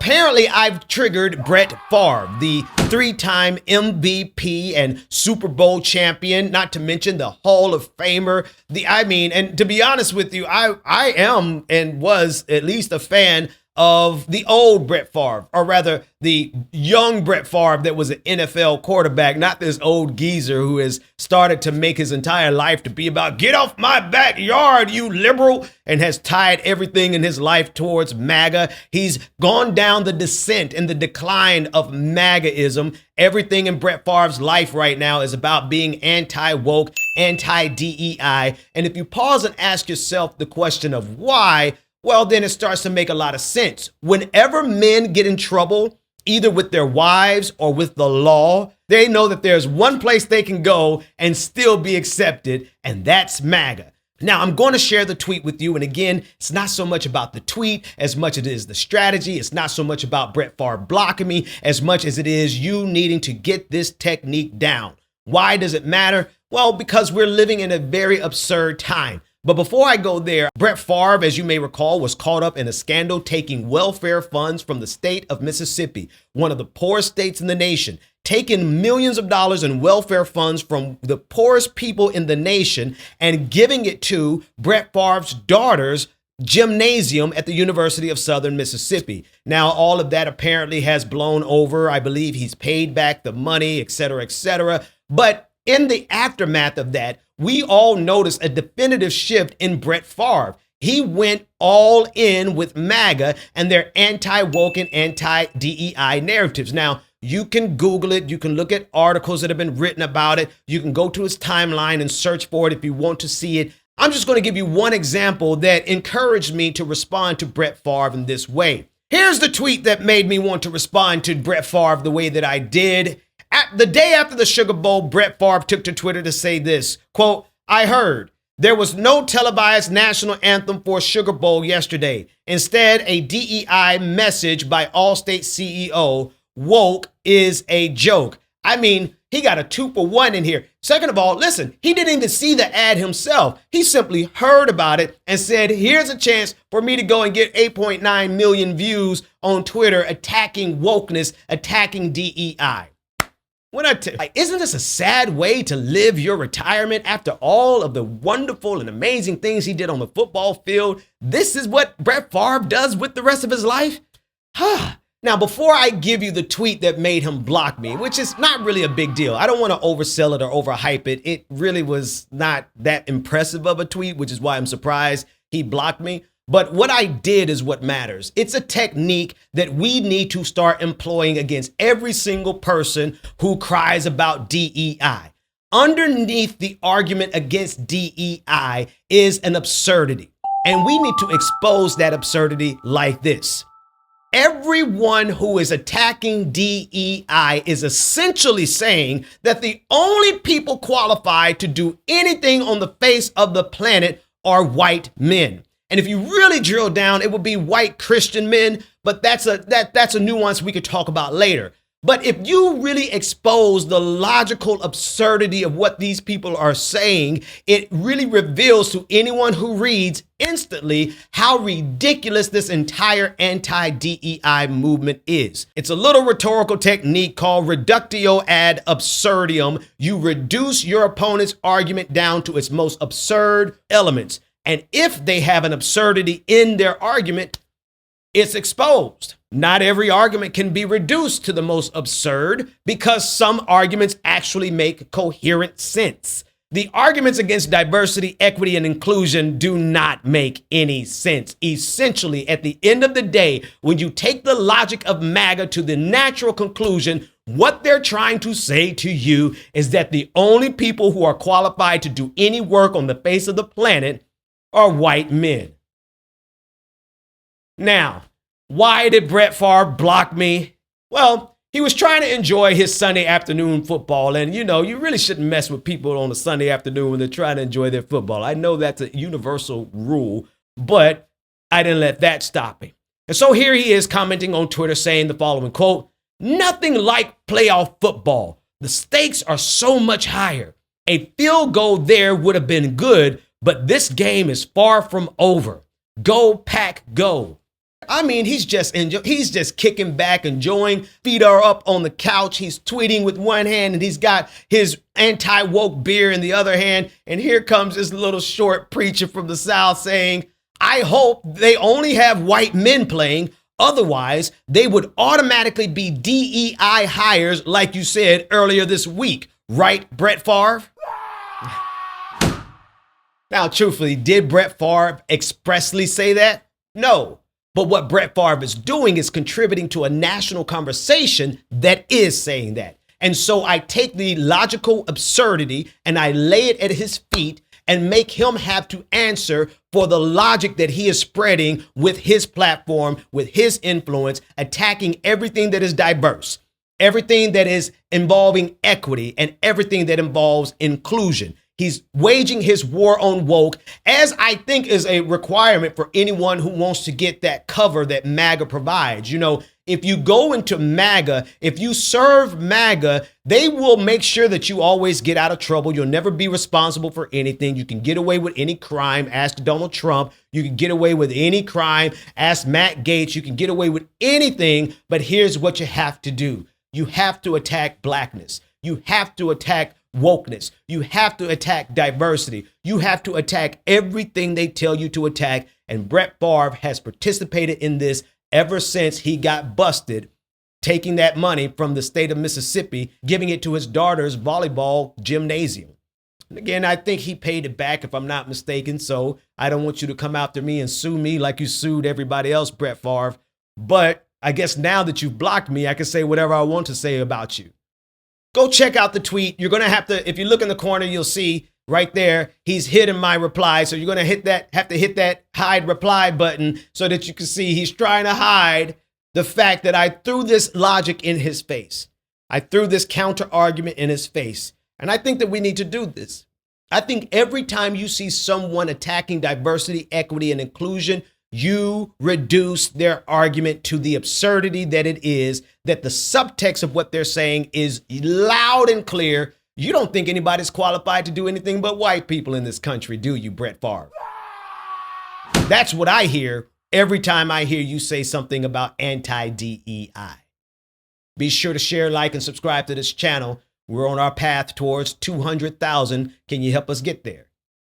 apparently I've triggered Brett Favre, the three-time MVP and Super Bowl champion, not to mention the Hall of Famer. And to be honest with you, I am and was at least a fan of the old Brett Favre, or rather the young Brett Favre that was an NFL quarterback, not this old geezer who has started to make his entire life to be about get off my backyard, you liberal, and has tied everything in his life towards MAGA. He's gone down the descent and the decline of MAGAism. Everything in Brett Favre's life right now is about being anti-woke, anti-DEI. And if you pause and ask yourself the question of why, well, then it starts to make a lot of sense. Whenever men get in trouble, either with their wives or with the law, they know that there's one place they can go and still be accepted, and that's MAGA. Now, I'm going to share the tweet with you. And again, it's not so much about the tweet as much as it is the strategy. It's not so much about Brett Favre blocking me as much as it is you needing to get this technique down. Why does it matter? Well, because we're living in a very absurd time. But before I go there, Brett Favre, as you may recall, was caught up in a scandal taking welfare funds from the state of Mississippi, one of the poorest states in the nation, taking millions of dollars in welfare funds from the poorest people in the nation and giving it to Brett Favre's daughter's gymnasium at the University of Southern Mississippi. Now, all of that apparently has blown over. I believe he's paid back the money, et cetera, et cetera. But in the aftermath of that, we all noticed a definitive shift in Brett Favre. He went all in with MAGA and their anti-woke and anti-DEI narratives. Now, you can Google it. You can look at articles that have been written about it. You can go to his timeline and search for it if you want to see it. I'm just going to give you one example that encouraged me to respond to Brett Favre in this way. Here's the tweet that made me want to respond to Brett Favre the way that I did. The day after the Sugar Bowl, Brett Favre took to Twitter to say this, quote, "I heard there was no televised national anthem for Sugar Bowl yesterday. Instead, a DEI message by Allstate CEO, woke is a joke." I mean, he got a 2-for-1 in here. Second of all, listen, he didn't even see the ad himself. He simply heard about it and said, here's a chance for me to go and get 8.9 million views on Twitter attacking wokeness, attacking DEI. Isn't this a sad way to live your retirement after all of the wonderful and amazing things he did on the football field? This is what Brett Favre does with the rest of his life? Now, before I give you the tweet that made him block me, which is not really a big deal, I don't want to oversell it or overhype it. It really was not that impressive of a tweet, which is why I'm surprised he blocked me. But what I did is what matters. It's a technique that we need to start employing against every single person who cries about DEI. Underneath the argument against DEI is an absurdity, and we need to expose that absurdity like this. Everyone who is attacking DEI is essentially saying that the only people qualified to do anything on the face of the planet are white men. And if you really drill down, it would be white Christian men, but that's a nuance we could talk about later. But if you really expose the logical absurdity of what these people are saying, it really reveals to anyone who reads instantly how ridiculous this entire anti-DEI movement is. It's a little rhetorical technique called reductio ad absurdum. You reduce your opponent's argument down to its most absurd elements. And if they have an absurdity in their argument, it's exposed. Not every argument can be reduced to the most absurd because some arguments actually make coherent sense. The arguments against diversity, equity, and inclusion do not make any sense. Essentially, at the end of the day, when you take the logic of MAGA to the natural conclusion, what they're trying to say to you is that the only people who are qualified to do any work on the face of the planet are white men. Now, why did Brett Favre block me? Well, he was trying to enjoy his Sunday afternoon football. And, you really shouldn't mess with people on a Sunday afternoon when they're trying to enjoy their football. I know that's a universal rule, but I didn't let that stop me. And so here he is commenting on Twitter saying the following, quote, "Nothing like playoff football. The stakes are so much higher. A field goal there would have been good, but this game is far from over. Go Pack, go." I mean, he's just kicking back, enjoying. Feet are up on the couch. He's tweeting with one hand, and he's got his anti-woke beer in the other hand. And here comes this little short preacher from the South saying, I hope they only have white men playing. Otherwise, they would automatically be DEI hires, like you said earlier this week. Right, Brett Favre? Now, truthfully, did Brett Favre expressly say that? No. But what Brett Favre is doing is contributing to a national conversation that is saying that. And so I take the logical absurdity and I lay it at his feet and make him have to answer for the logic that he is spreading with his platform, with his influence, attacking everything that is diverse, everything that is involving equity, and everything that involves inclusion. He's waging his war on woke, as I think is a requirement for anyone who wants to get that cover that MAGA provides. You know, if you go into MAGA, if you serve MAGA, they will make sure that you always get out of trouble. You'll never be responsible for anything. You can get away with any crime. Ask Donald Trump. You can get away with any crime. Ask Matt Gaetz. You can get away with anything. But here's what you have to do. You have to attack blackness. You have to attack wokeness. You have to attack diversity. You have to attack everything they tell you to attack. And Brett Favre has participated in this ever since he got busted taking that money from the state of Mississippi, giving it to his daughter's volleyball gymnasium. And again, I think he paid it back, if I'm not mistaken. So I don't want you to come after me and sue me like you sued everybody else, Brett Favre. But I guess now that you've blocked me, I can say whatever I want to say about you. Go check out the tweet. You're going to have to, if you look in the corner, you'll see right there, he's hidden my reply. So you're going to have to hit that hide reply button so that you can see he's trying to hide the fact that I threw this logic in his face. I threw this counter argument in his face. And I think that we need to do this. I think every time you see someone attacking diversity, equity, and inclusion, you reduce their argument to the absurdity that it is, that the subtext of what they're saying is loud and clear. You don't think anybody's qualified to do anything but white people in this country, do you, Brett Favre? That's what I hear every time I hear you say something about anti-DEI. Be sure to share, like, and subscribe to this channel. We're on our path towards 200,000. Can you help us get there?